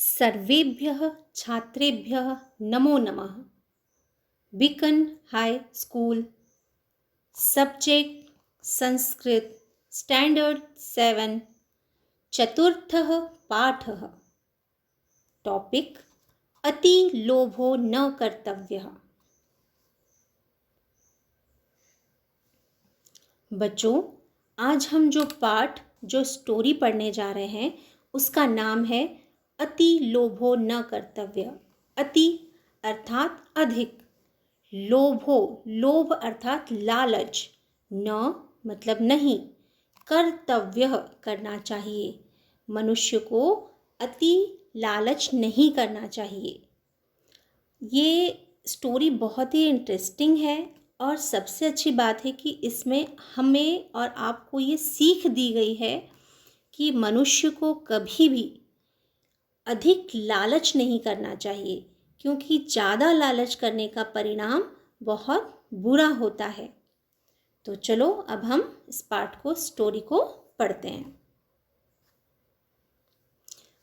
सर्वेभ्यः छात्रेभ्यः नमो नमः। Beacon high school, subject Sanskrit, standard 7, चतुर्थः पाठः। टॉपिक अति लोभो न कर्तव्यः। बच्चों, आज हम जो स्टोरी पढ़ने जा रहे हैं उसका नाम है अति लोभो न कर्तव्य। अति अर्थात अधिक, लोभ अर्थात लालच, न मतलब नहीं, कर्तव्य करना चाहिए। मनुष्य को अति लालच नहीं करना चाहिए। ये स्टोरी बहुत ही इंटरेस्टिंग है और सबसे अच्छी बात है कि इसमें हमें और आपको ये सीख दी गई है कि मनुष्य को कभी भी अधिक लालच नहीं करना चाहिए, क्योंकि ज़्यादा लालच करने का परिणाम बहुत बुरा होता है। तो चलो अब हम इस स्टोरी को पढ़ते हैं।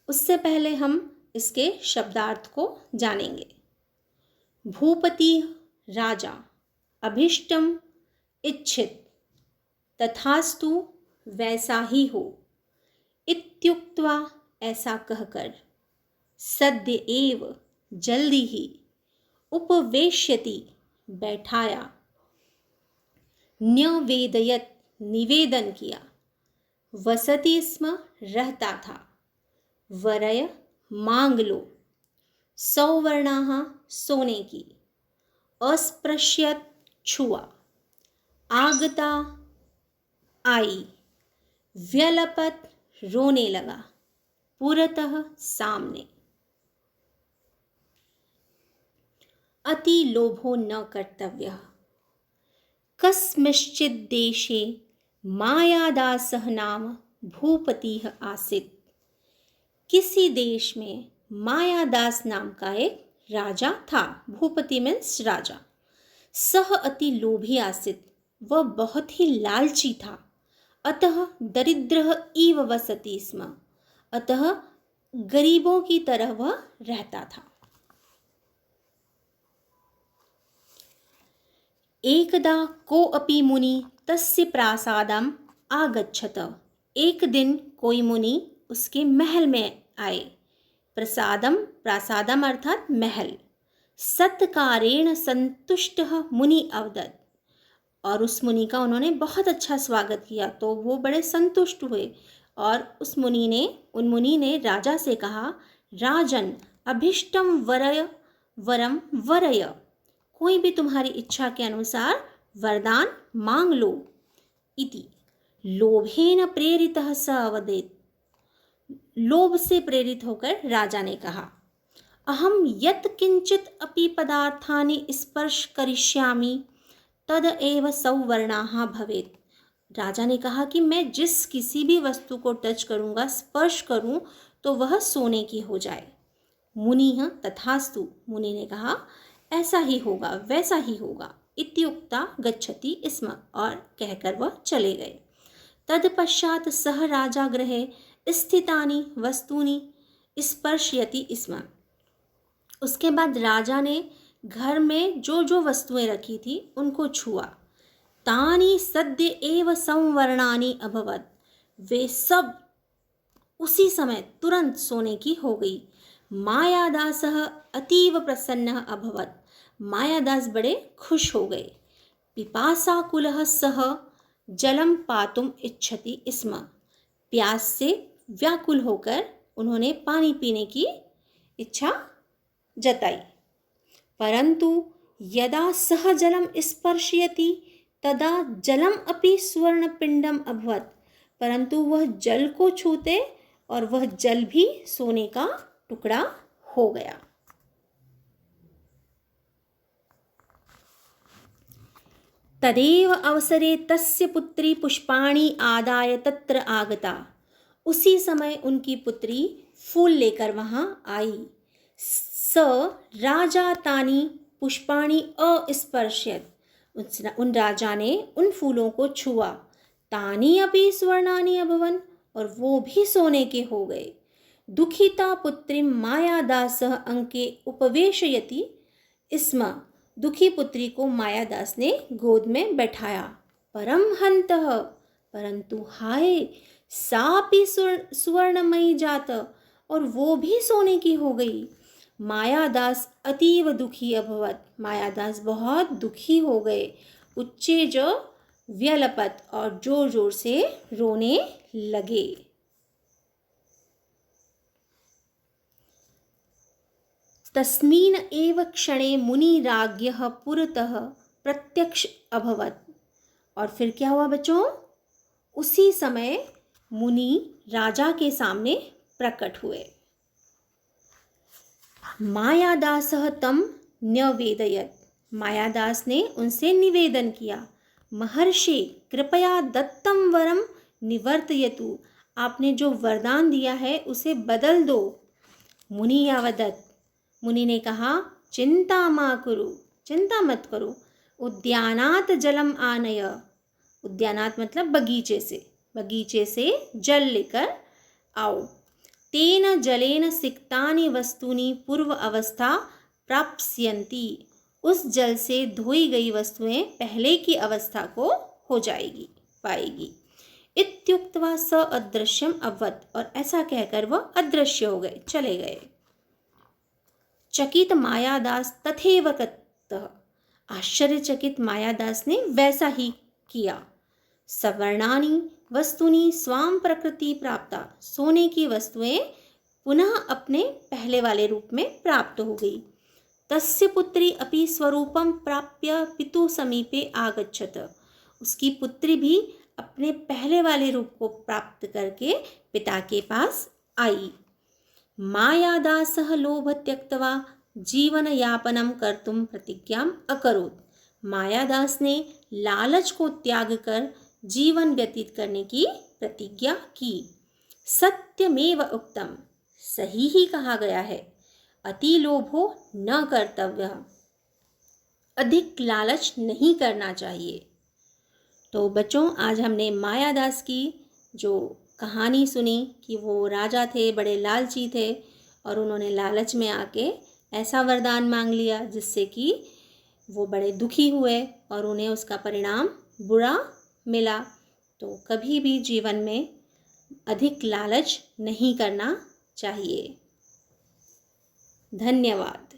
उससे पहले हम इसके शब्दार्थ को जानेंगे। भूपति राजा अभिष्टम इच्छित, तथास्तु वैसा ही हो, इत्युक्त्वा ऐसा कहकर, सद्य एव जल्दी ही, उपवेश्यति बैठाया, न्यवेदयत निवेदन किया, वसति स्म रहता था, वरय मांग लो, सौवर्णाः सोने की, अस्पृश्यत छुआ, आगता आई, व्यलपत रोने लगा, पुरतः सामने। अति लोभो न कर्तव्यः। कस्मिंश्चित् देशे मायादासः नाम भूपतिः आसीत्। किसी देश में मायादास नाम का एक राजा था। भूपति मीन्स राजा। सह अति लोभी आसीत्, वह बहुत ही लालची था। अतः दरिद्रः इव वसति स्म, अतः गरीबों की तरह वह रहता था। एकदा कोऽपि मुनि तस्य प्रासादम् आगच्छत। एक दिन कोई मुनि उसके महल में आए। प्रासादम अर्थात महल। सत्कारेण संतुष्टः मुनि अवदत्, और उस मुनि का उन्होंने बहुत अच्छा स्वागत किया, तो वो बड़े संतुष्ट हुए। और उन मुनि ने राजा से कहा, राजन अभिष्टम वरम वरय, कोई भी तुम्हारी इच्छा के अनुसार वरदान मांग लो। इति लोभेन प्रेरितः स अवदेत्, लोभ से प्रेरित होकर राजा ने कहा, अहम यत् किंचित अपि पदार्थानि स्पर्श करिष्यामि तद एव सौवर्णाः भवेत्। राजा ने कहा कि मैं जिस किसी भी वस्तु को टच करूँगा, स्पर्श करूँ, तो वह सोने की हो जाए। मुनिः तथास्तु, मुनि ने कहा ऐसा ही होगा, वैसा ही होगा। इत्युक्ता गच्छति स्म, और कहकर वह चले गए। तत्पश्चात सह राजा गृहे स्थितानि वस्तूनि स्पर्शयति स्म। उसके बाद राजा ने घर में जो जो वस्तुएं रखी थी उनको छुआ। तानि सद्य एव संवर्णानि अभवत्, वे सब उसी समय तुरंत सोने की हो गई। मायादासः अतीव प्रसन्नः अभवत्, मायादास बड़े खुश हो गए। पिपासाकुलः सः जलम पातुम इच्छति स्म, प्यास से व्याकुल होकर उन्होंने पानी पीने की इच्छा जताई। परंतु यदा सह जलम स्पर्शयति तदा जलम अपि सुवर्णपिंडम अभवत्, परंतु वह जल को छूते और वह जल भी सोने का टुकड़ा हो गया। तदेव अवसरे तस्य पुत्री पुष्पाणि आदाय तत्र आगता, उसी समय उनकी पुत्री फूल लेकर वहां आई। स राजा तानि पुष्पाणि अस्पर्शयत्, उन राजा ने उन फूलों को छुआ। तानि अपि स्वर्णानि अभवन्, और वो भी सोने के हो गए। दुखिता पुत्रीं मायादासः अंके उपवेशयति स्म। दुखी पुत्री को मायादास ने गोद में बैठाया। परमहंतः, परंतु हाय, सापि सुवर्णमयी जात, और वो भी सोने की हो गई। मायादास अतीव दुखी अभवत, मायादास बहुत दुखी हो गए। उच्चे जो व्यलपत, और जोर जोर से रोने लगे। तस्मिन् एव क्षणे मुनिराज्ञः पुरतः प्रत्यक्ष अभवत्। और फिर क्या हुआ बच्चों? उसी समय मुनि राजा के सामने प्रकट हुए। मायादासः तं न्यवेदयत्, मायादास ने उनसे निवेदन किया। महर्षि कृपया दत्तं वरम निवर्तयतु, आपने जो वरदान दिया है उसे बदल दो। मुनि अवदत्, मुनि ने कहा, चिंता मा कुरु, चिंता मत करो। उद्यानात् जलम आनय, उद्यानात् मतलब बगीचे से, बगीचे से जल लेकर आओ। तेन जलेन सिक्तानि वस्तूनि पूर्व अवस्था प्राप्स्यन्ति, उस जल से धोई गई वस्तुएं पहले की अवस्था को हो जाएगी, पाएगी। इत्युक्त्वा स अदृश्यम अभवत्, और ऐसा कहकर वह अदृश्य हो गए, चले गए। चकित मायादास तथैव कृतः, आश्चर्यचकित मायादास ने वैसा ही किया। सवर्णानि वस्तुनि स्वाम प्रकृति प्राप्ता, सोने की वस्तुएं पुनः अपने पहले वाले रूप में प्राप्त हो गई। तस्य पुत्री अपि स्वरूपम प्राप्य पितु समीपे आगच्छत, उसकी पुत्री भी अपने पहले वाले रूप को प्राप्त करके पिता के पास आई। मायादासः लोभ त्यक्त्वा जीवन यापनम कर्तुम प्रतिज्ञाम अकरोत्, मायादास ने लालच को त्याग कर जीवन व्यतीत करने की प्रतिज्ञा की। सत्यमेव उक्तम, सही ही कहा गया है। अति लोभो न कर्तव्य, अधिक लालच नहीं करना चाहिए। तो बच्चों, आज हमने मायादास की जो कहानी सुनी कि वो राजा थे, बड़े लालची थे, और उन्होंने लालच में आके ऐसा वरदान मांग लिया जिससे कि वो बड़े दुखी हुए और उन्हें उसका परिणाम बुरा मिला। तो कभी भी जीवन में अधिक लालच नहीं करना चाहिए। धन्यवाद।